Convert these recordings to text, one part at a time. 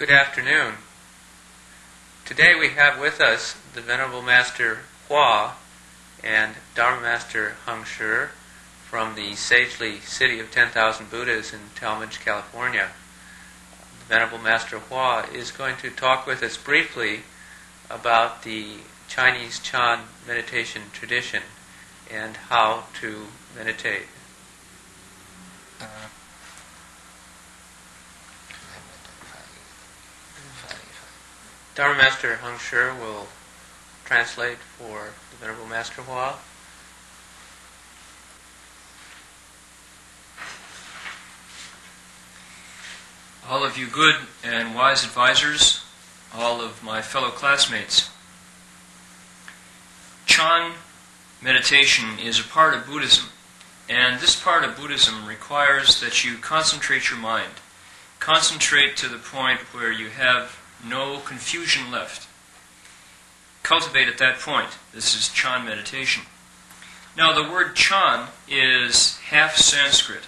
Good afternoon. Today we have with us the Venerable Master Hua and Dharma Master Heng Shi from the sagely city of 10,000 Buddhas in Talmadge, California. The Venerable Master Hua is going to talk with us briefly about the Chinese Chan meditation tradition and how to meditate. Dharma Master Heng Shi will translate for the Venerable Master Hua. All of you good and wise advisors, all of my fellow classmates, Chan meditation is a part of Buddhism, and this part of Buddhism requires that you concentrate your mind. Concentrate to the point where you have no confusion left. Cultivate at that point. This is Chan meditation. Now the word Chan is half Sanskrit.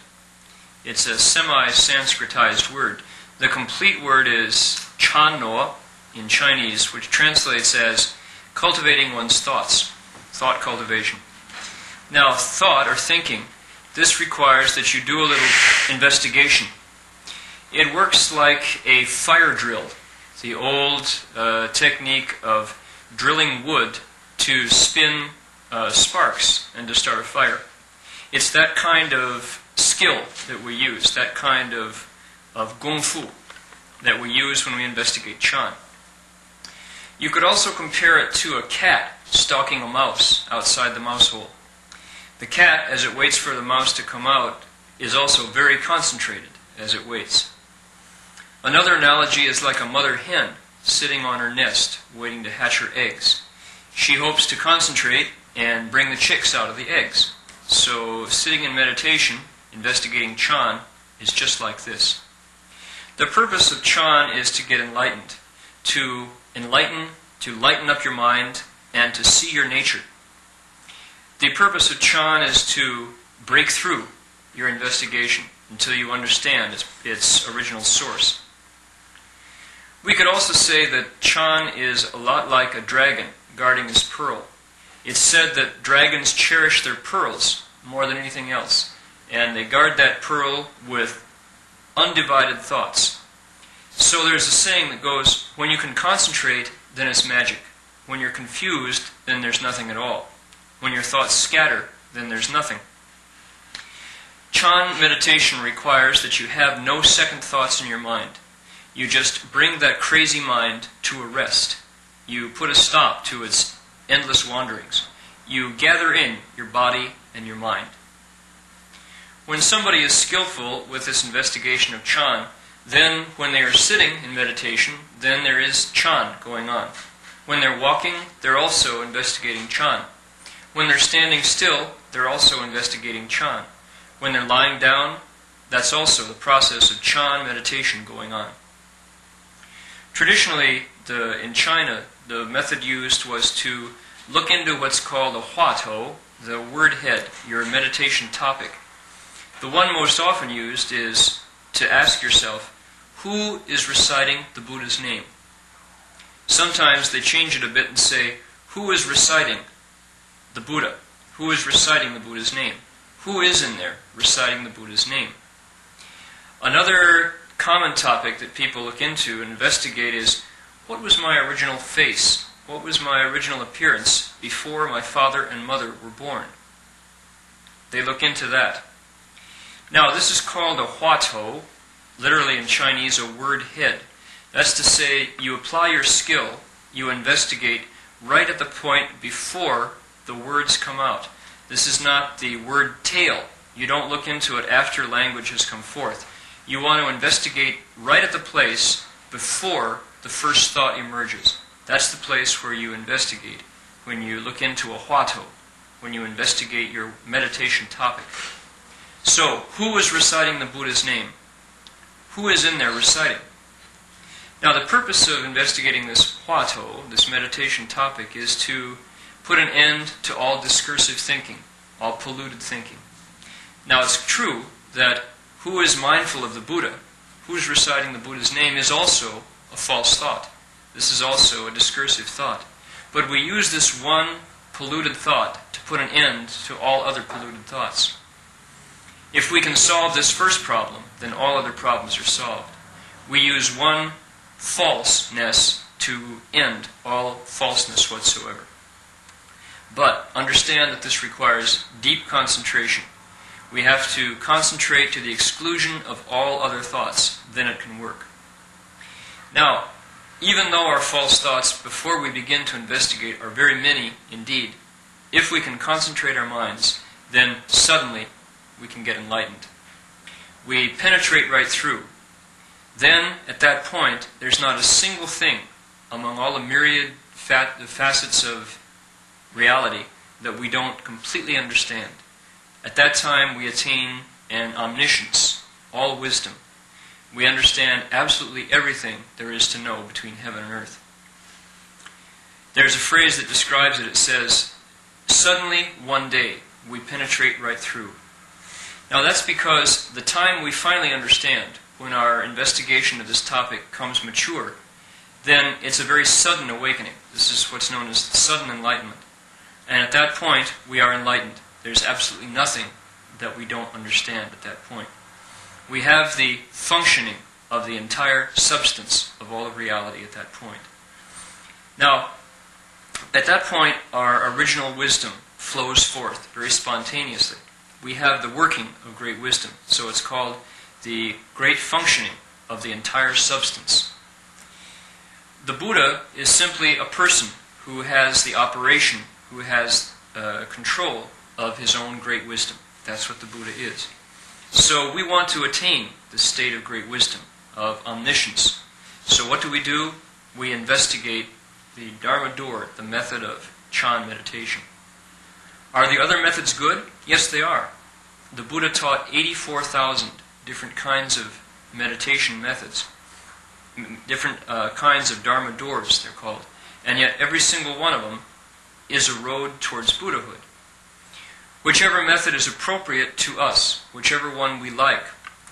It's a semi-Sanskritized word. The complete word is Channo in Chinese, which translates as cultivating one's thoughts, thought cultivation. Now thought or thinking, this requires that you do a little investigation. It works like a fire drill. The old technique of drilling wood to spin sparks and to start a fire. It's that kind of skill that we use, that kind of gong fu that we use when we investigate Chan. You could also compare it to a cat stalking a mouse outside the mouse hole. The cat, as it waits for the mouse to come out, is also very concentrated as it waits. Another analogy is like a mother hen sitting on her nest, waiting to hatch her eggs. She hopes to concentrate and bring the chicks out of the eggs. So sitting in meditation, investigating Chan, is just like this. The purpose of Chan is to get enlightened, to lighten up your mind, and to see your nature. The purpose of Chan is to break through your investigation until you understand its original source. We could also say that Chan is a lot like a dragon guarding his pearl. It's said that dragons cherish their pearls more than anything else, and they guard that pearl with undivided thoughts. So there's a saying that goes, when you can concentrate, then it's magic. When you're confused, then there's nothing at all. When your thoughts scatter, then there's nothing. Chan meditation requires that you have no second thoughts in your mind. You just bring that crazy mind to a rest. You put a stop to its endless wanderings. You gather in your body and your mind. When somebody is skillful with this investigation of Chan, then when they are sitting in meditation, then there is Chan going on. When they're walking, they're also investigating Chan. When they're standing still, they're also investigating Chan. When they're lying down, that's also the process of Chan meditation going on. Traditionally, in China, the method used was to look into what's called a huatou, the word head, your meditation topic. The one most often used is to ask yourself, who is reciting the Buddha's name? Sometimes they change it a bit and say, who is reciting the Buddha? Who is reciting the Buddha's name? Who is in there reciting the Buddha's name? Another common topic that people look into and investigate is, what was my original face? What was my original appearance before my father and mother were born? They look into that. Now, this is called a huatou, literally in Chinese, a word head. That's to say, you apply your skill, you investigate right at the point before the words come out. This is not the word tail. You don't look into it after language has come forth. You want to investigate right at the place before the first thought emerges. That's the place where you investigate, when you look into a huatou, when you investigate your meditation topic. So, who is reciting the Buddha's name? Who is in there reciting? Now, the purpose of investigating this huatou, this meditation topic, is to put an end to all discursive thinking, all polluted thinking. Now, it's true that who is mindful of the Buddha, who is reciting the Buddha's name, is also a a false thought. This is also a discursive thought. But we use this one polluted thought to put an end to all other polluted thoughts. If we can solve this first problem, then all other problems are solved. We use one falseness to end all falseness whatsoever. But understand that this requires deep concentration. We have to concentrate to the exclusion of all other thoughts, then it can work. Now, even though our false thoughts, before we begin to investigate, are very many indeed, if we can concentrate our minds, then suddenly we can get enlightened. We penetrate right through. Then, at that point, there's not a single thing among all the myriad facets of reality that we don't completely understand. At that time, we attain an omniscience, all wisdom. We understand absolutely everything there is to know between heaven and earth. There's a phrase that describes it. It says, "Suddenly, one day, we penetrate right through." Now that's because the time we finally understand, when our investigation of this topic comes mature, then it's a very sudden awakening. This is what's known as sudden enlightenment. And at that point, we are enlightened. There's absolutely nothing that we don't understand at that point. We have the functioning of the entire substance of all of reality at that point. Now, at that point, our original wisdom flows forth very spontaneously. We have the working of great wisdom, so it's called the great functioning of the entire substance. The Buddha is simply a person who has the operation, who has control of his own great wisdom. That's what the Buddha is. So we want to attain the state of great wisdom, of omniscience. So what do? We investigate the Dharma door, the method of Chan meditation. Are the other methods good? Yes, they are. The Buddha taught 84,000 different kinds of meditation methods, different kinds of Dharma doors, they're called. And yet every single one of them is a road towards Buddhahood. Whichever method is appropriate to us, whichever one we like,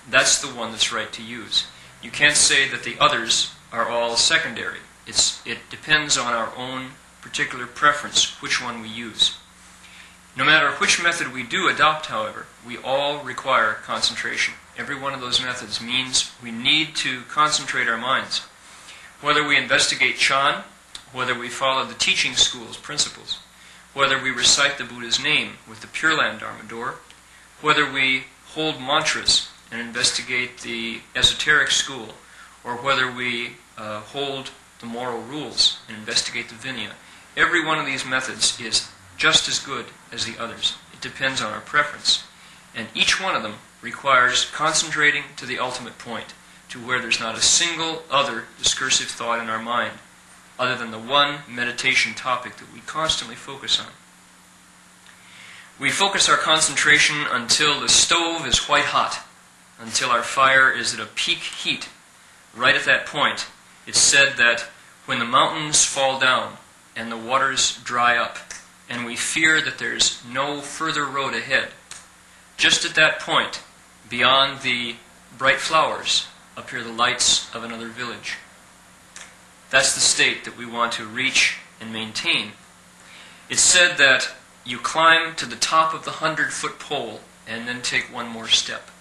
that's the one that's right to use. You can't say that the others are all secondary. It depends on our own particular preference, which one we use. No matter which method we do adopt, however, we all require concentration. Every one of those methods means we need to concentrate our minds. Whether we investigate Chan, whether we follow the teaching school's principles, whether we recite the Buddha's name with the Pure Land Dharma door, whether we hold mantras and investigate the esoteric school, or whether we hold the moral rules and investigate the Vinaya, every one of these methods is just as good as the others. It depends on our preference. And each one of them requires concentrating to the ultimate point, to where there's not a single other discursive thought in our mind other than the one meditation topic that we constantly focus on. We focus our concentration until the stove is white hot, until our fire is at a peak heat. Right at that point, it's said that when the mountains fall down and the waters dry up, and we fear that there's no further road ahead, just at that point, beyond the bright flowers, appear the lights of another village. That's the state that we want to reach and maintain. It's said that you climb to the top of the 100-foot pole and then take one more step.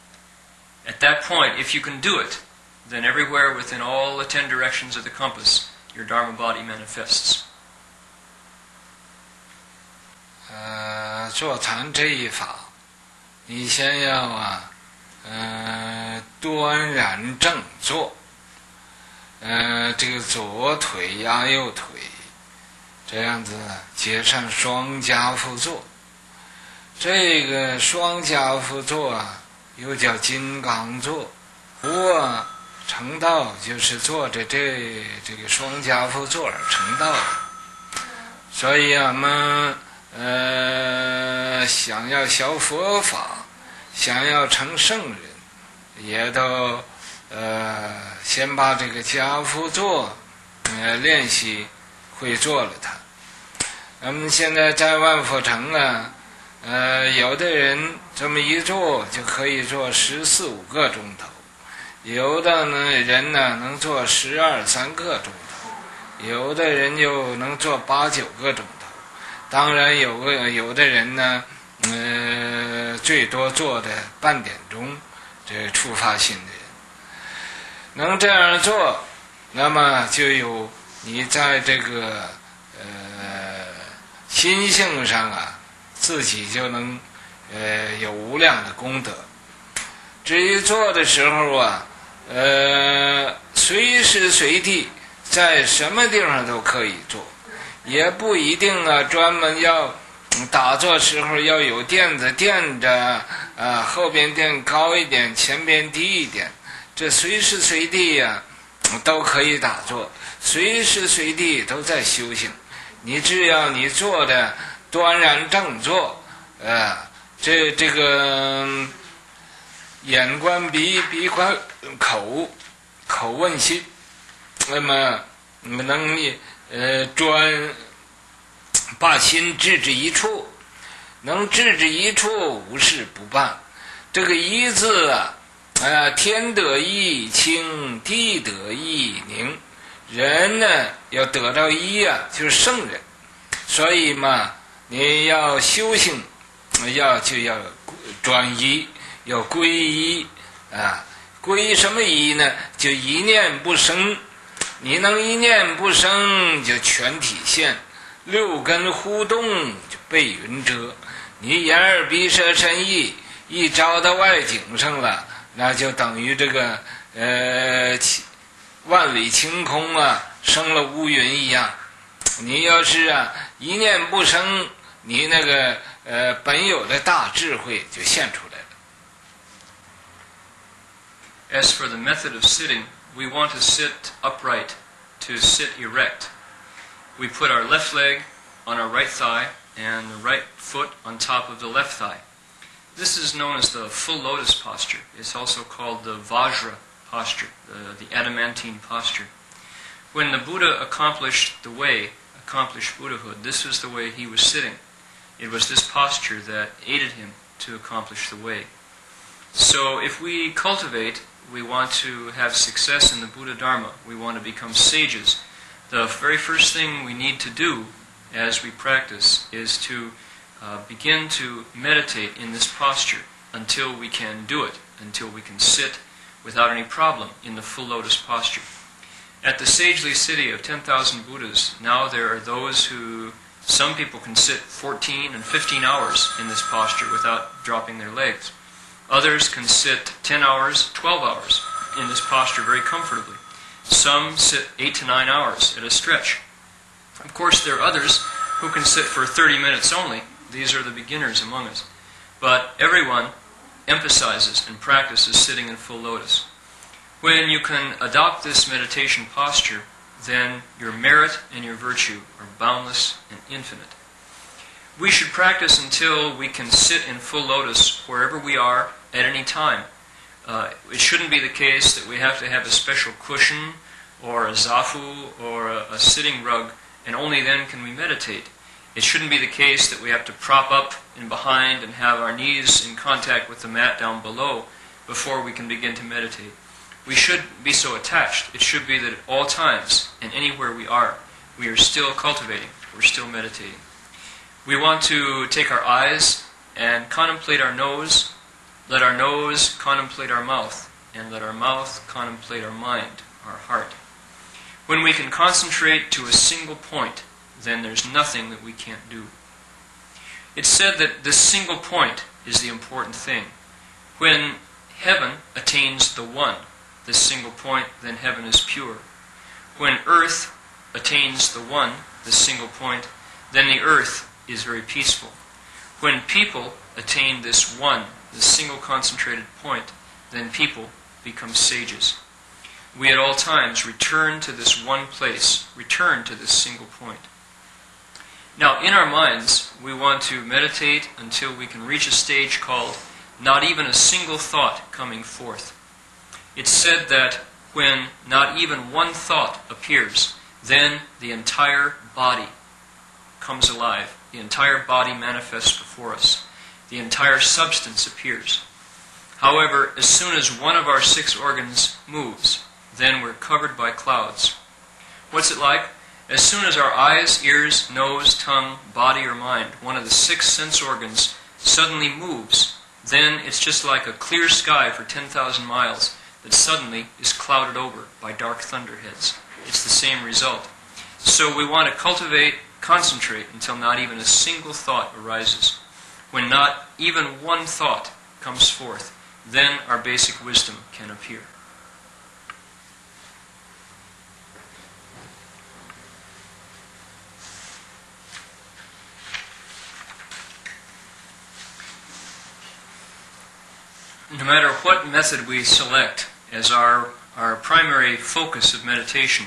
At that point, if you can do it, then everywhere within all the 10 directions of the compass, your Dharma body manifests. 坐禅这一法，你先要端然正坐，这个左腿压右腿，这样子结上双夹趺坐。这个双夹趺坐啊，又叫金刚坐。成道就是坐着这个双夹趺坐而成道的。所以我们想要学佛法，想要成圣人，也都先把这个夹趺坐练习会做了它。我们现在在万佛城啊，有的人这么一坐就可以坐14-15个钟头，有的人呢能做12、13个钟头，有的人就能做8、9个钟头。当然有的人呢，最多做的半点钟，这触发心的人能这样做，那么就有你在这个心性上啊，自己就能有无量的功德。至于做的时候啊，随时随地在什么地方都可以做，也不一定啊专门要打坐时候要有垫子垫着后边垫高一点，前边低一点，这随时随地呀都可以打坐，随时随地都在修行。你只要你做的端然正坐，这个眼观鼻，鼻观口，口问心，那么能把心置之一处，能置之一处，无事不办。这个一字啊，天得一清，地得一宁。人呢要得到一啊，就是圣人。所以嘛，你要修行，就要专一，要归一啊。归什么一呢？就一念不生。你能一念不生，就全体现。六根互动，就被云遮。你眼耳鼻舌身意一照到外景上了，那就等于这个万里晴空啊，生了乌云一样。你要是一念不生，你那个本有的大智慧就现出来了。 As for the method of sitting, we want to sit upright, to sit erect. We put our left leg on our right thigh and the right foot on top of the left thigh. This is known as the full lotus posture. It's also called the Vajra posture, the adamantine posture. When the Buddha accomplished the way, accomplished Buddhahood, this was the way he was sitting. It was this posture that aided him to accomplish the way. So if we cultivate, we want to have success in the Buddha Dharma, we want to become sages, the very first thing we need to do as we practice is to begin to meditate in this posture until we can do it, until we can sit without any problem in the full lotus posture. At the sagely city of 10,000 Buddhas, now there are those who, some people can sit 14 and 15 hours in this posture without dropping their legs. Others can sit 10 hours, 12 hours in this posture very comfortably. Some sit 8 to 9 hours at a stretch. Of course, there are others who can sit for 30 minutes only. These are the beginners among us. But everyone emphasizes and practices sitting in full lotus. When you can adopt this meditation posture, then your merit and your virtue are boundless and infinite. We should practice until we can sit in full lotus wherever we are at any time. It shouldn't be the case that we have to have a special cushion or a zafu or a sitting rug and only then can we meditate. It shouldn't be the case that we have to prop up in behind and have our knees in contact with the mat down below before we can begin to meditate. We should be so attached. It should be that at all times and anywhere we are still cultivating, we're still meditating. We want to take our eyes and contemplate our nose, let our nose contemplate our mouth, and let our mouth contemplate our mind, our heart. When we can concentrate to a single point, then there's nothing that we can't do. It's said that this single point is the important thing. When heaven attains the one, this single point, then heaven is pure. When earth attains the one, this single point, then the earth is very peaceful. When people attain this one, this single concentrated point, then people become sages. We at all times return to this one place, return to this single point. Now, in our minds, we want to meditate until we can reach a stage called not even a single thought coming forth. It's said that when not even one thought appears, then the entire body comes alive. The entire body manifests before us. The entire substance appears. However, as soon as one of our 6 organs moves, then we're covered by clouds. What's it like? As soon as our eyes, ears, nose, tongue, body, or mind, one of the 6 sense organs, suddenly moves, then it's just like a clear sky for 10,000 miles that suddenly is clouded over by dark thunderheads. It's the same result. So we want to concentrate until not even a single thought arises. When not even one thought comes forth, then our basic wisdom can appear. No matter what method we select as our primary focus of meditation,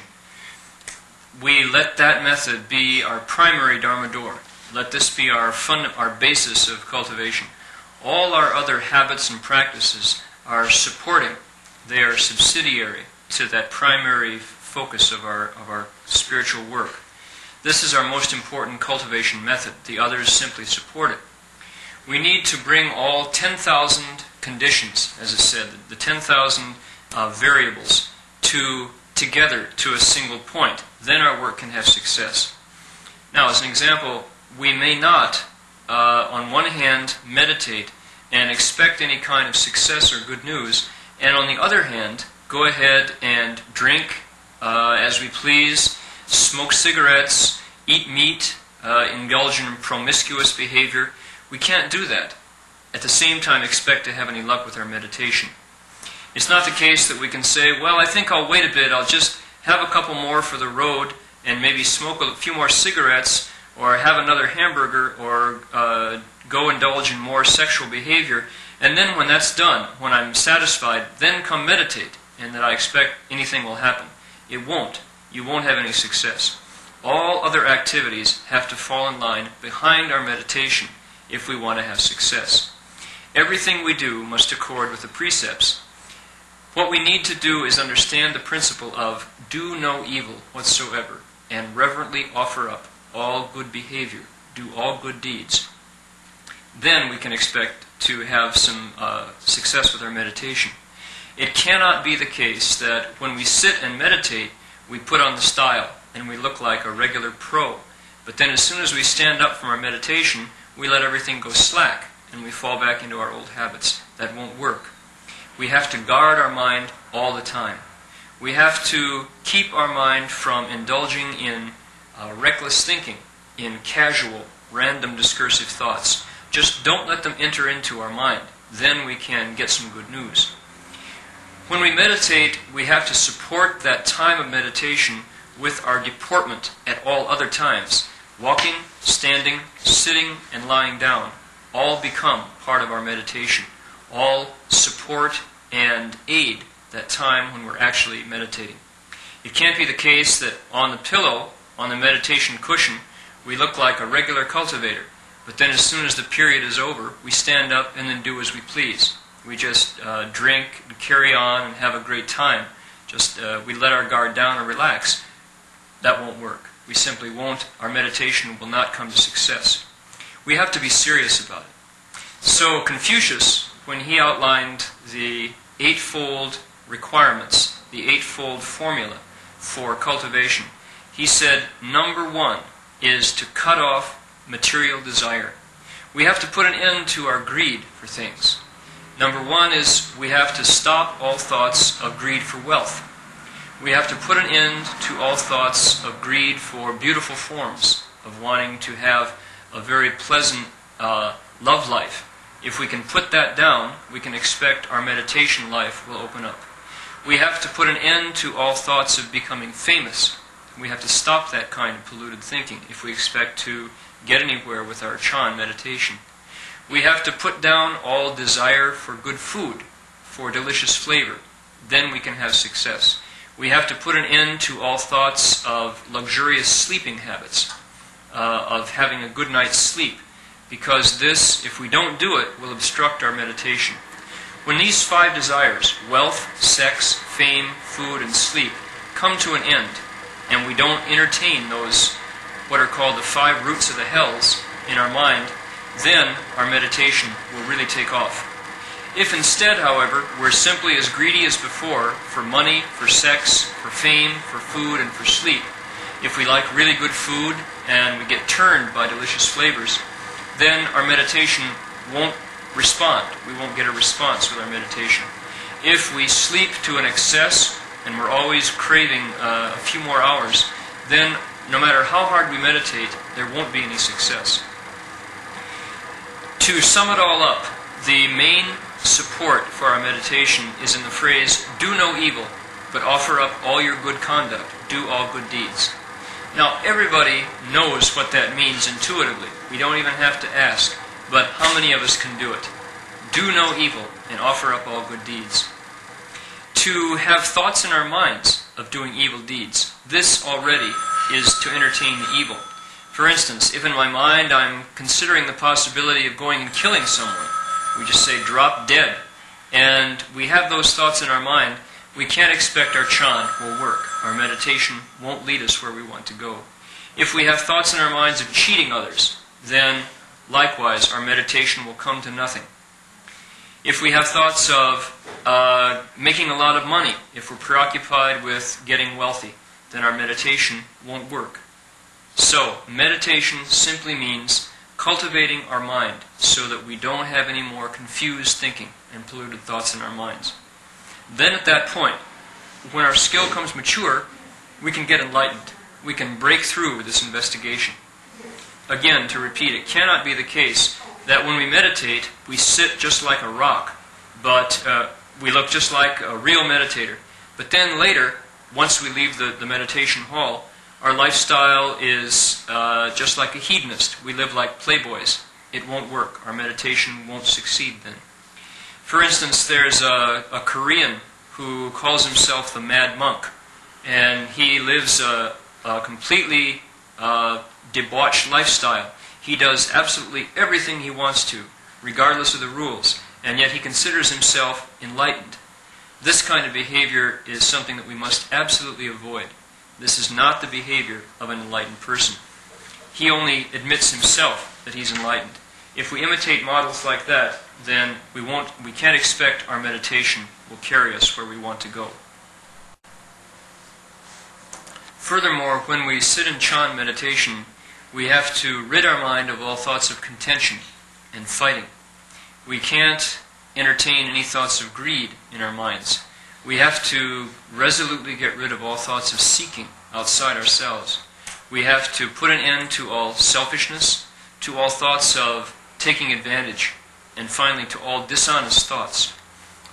we let that method be our primary Dharma door. Let this be our basis of cultivation. All our other habits and practices are supporting. They are subsidiary to that primary focus of our spiritual work. This is our most important cultivation method. The others simply support it. We need to bring all 10,000 conditions, as it said, the 10,000 variables together to a single point. Then our work can have success. Now, as an example, we may not, on one hand, meditate and expect any kind of success or good news, and on the other hand, go ahead and drink as we please, smoke cigarettes, eat meat, indulge in promiscuous behavior. We can't do that. At the same time, expect to have any luck with our meditation. It's not the case that we can say, well, I think I'll wait a bit, I'll just have a couple more for the road and maybe smoke a few more cigarettes or have another hamburger or go indulge in more sexual behavior, and then when that's done, when I'm satisfied, then come meditate, and that I expect anything will happen. It won't. You won't have any success. All other activities have to fall in line behind our meditation if we want to have success. Everything we do must accord with the precepts. What we need to do is understand the principle of do no evil whatsoever, and reverently offer up all good behavior, do all good deeds. Then we can expect to have some success with our meditation. It cannot be the case that when we sit and meditate, we put on the style and we look like a regular pro. But then as soon as we stand up from our meditation, we let everything go slack and we fall back into our old habits. That won't work. We have to guard our mind all the time. We have to keep our mind from indulging in reckless thinking, in casual, random discursive thoughts. Just don't let them enter into our mind. Then we can get some good news. When we meditate, we have to support that time of meditation with our deportment at all other times. Walking, standing, sitting, and lying down all become part of our meditation. All support and aid that time when we're actually meditating. It can't be the case that on the pillow, on the meditation cushion, we look like a regular cultivator, but then as soon as the period is over, we stand up and then do as we please. We just drink, and carry on, and have a great time. We let our guard down and relax. That won't work. We simply won't. Our meditation will not come to success. We have to be serious about it. So Confucius, when he outlined the eightfold requirements, the eightfold formula for cultivation, he said, number 1 is to cut off material desire. We have to put an end to our greed for things. Number 1 is we have to stop all thoughts of greed for wealth. We have to put an end to all thoughts of greed for beautiful forms, of wanting to have a very pleasant love life. If we can put that down, we can expect our meditation life will open up. We have to put an end to all thoughts of becoming famous. We have to stop that kind of polluted thinking if we expect to get anywhere with our Chan meditation. We have to put down all desire for good food, for delicious flavor. Then we can have success. We have to put an end to all thoughts of luxurious sleeping habits, of having a good night's sleep, because this, if we don't do it, will obstruct our meditation. When these 5 desires, wealth, sex, fame, food, and sleep, come to an end, and we don't entertain those, what are called the 5 roots of the hells, in our mind, then our meditation will really take off. If instead, however, we're simply as greedy as before for money, for sex, for fame, for food, and for sleep, if we like really good food and we get turned by delicious flavors, then our meditation won't respond. We won't get a response with our meditation. If we sleep to an excess and we're always craving a few more hours, then no matter how hard we meditate, there won't be any success. To sum it all up, the main support for our meditation is in the phrase, do no evil, but offer up all your good conduct, do all good deeds. Now, everybody knows what that means intuitively. We don't even have to ask, but how many of us can do it? Do no evil and offer up all good deeds. To have thoughts in our minds of doing evil deeds, this already is to entertain the evil. For instance, if in my mind I'm considering the possibility of going and killing someone, we just say, drop dead, and we have those thoughts in our mind, we can't expect our chan will work. Our meditation won't lead us where we want to go. If we have thoughts in our minds of cheating others, then likewise our meditation will come to nothing. If we have thoughts of making a lot of money, if we're preoccupied with getting wealthy, then our meditation won't work. So, meditation simply means cultivating our mind so that we don't have any more confused thinking and polluted thoughts in our minds. Then at that point, when our skill comes mature, we can get enlightened. We can break through this investigation. Again, to repeat, it cannot be the case that when we meditate, we sit just like a rock, but we look just like a real meditator. But then later, once we leave the meditation hall, our lifestyle is just like a hedonist. We live like playboys. It won't work. Our meditation won't succeed then. For instance, there's a Korean who calls himself the Mad Monk, and he lives a completely debauched lifestyle. He does absolutely everything he wants to, regardless of the rules, and yet he considers himself enlightened. This kind of behavior is something that we must absolutely avoid. This is not the behavior of an enlightened person. He only admits himself that he's enlightened. If we imitate models like that, then we can't expect our meditation will carry us where we want to go. Furthermore, when we sit in Chan meditation, we have to rid our mind of all thoughts of contention and fighting. We can't entertain any thoughts of greed in our minds. We have to resolutely get rid of all thoughts of seeking outside ourselves. We have to put an end to all selfishness, to all thoughts of taking advantage, and finally to all dishonest thoughts.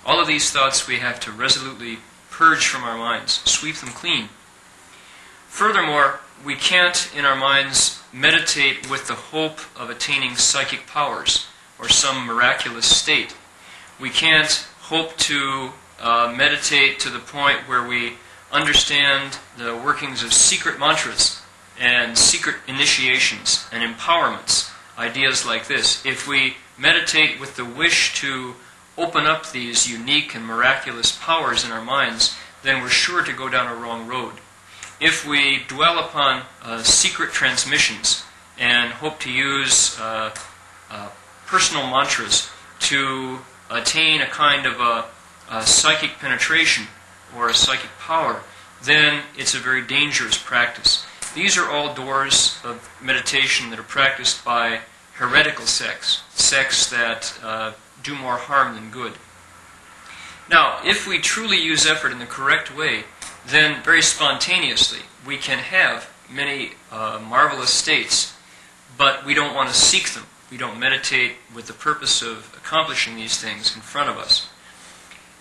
All of these thoughts we have to resolutely purge from our minds, sweep them clean. Furthermore, we can't in our minds meditate with the hope of attaining psychic powers or some miraculous state. We can't hope to meditate to the point where we understand the workings of secret mantras and secret initiations and empowerments, ideas like this. If we meditate with the wish to open up these unique and miraculous powers in our minds, then we're sure to go down a wrong road. If we dwell upon secret transmissions and hope to use personal mantras to attain a kind of a psychic penetration or a psychic power, then it's a very dangerous practice. These are all doors of meditation that are practiced by heretical sects that do more harm than good. Now, if we truly use effort in the correct way, then very spontaneously we can have many marvelous states, but we don't want to seek them. We don't meditate with the purpose of accomplishing these things in front of us.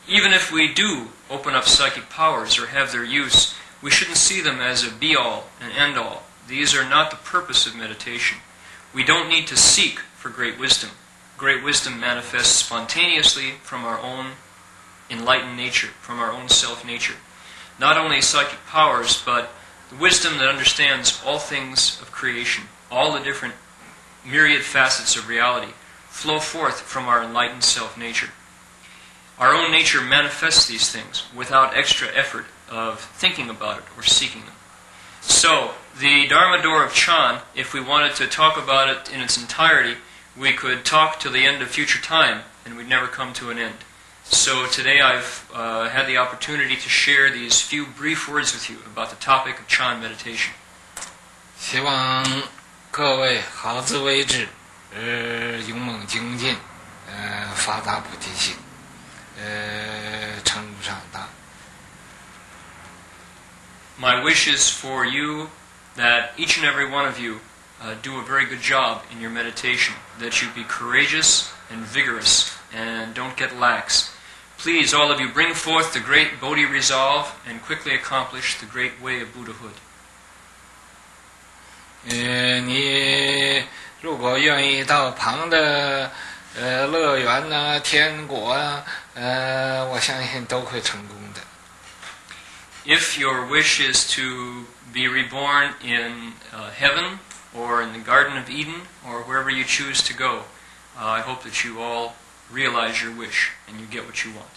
Even if we do open up psychic powers or have their use, we shouldn't see them as a be-all and end-all. These are not the purpose of meditation. We don't need to seek for great wisdom. Great wisdom manifests spontaneously from our own enlightened nature, from our own self-nature. Not only psychic powers, but the wisdom that understands all things of creation, all the different myriad facets of reality, flow forth from our enlightened self-nature. Our own nature manifests these things without extra effort of thinking about it or seeking them. So, the Dharma door of Chan, if we wanted to talk about it in its entirety, we could talk till the end of future time and we'd never come to an end. So today I've had the opportunity to share these few brief words with you about the topic of Chan meditation. 希望各位好自为之，勇猛精进，发大菩提心，成长大。My wish is for you that each and every one of you do a very good job in your meditation, that you be courageous and vigorous and don't get lax. Please, all of you, bring forth the great Bodhi resolve and quickly accomplish the great way of Buddhahood. 你如果愿意到旁的乐园呐、天国啊，我相信都会成功的。If your wish is to be reborn in heaven or in the Garden of Eden or wherever you choose to go, I hope that you all realize your wish and you get what you want.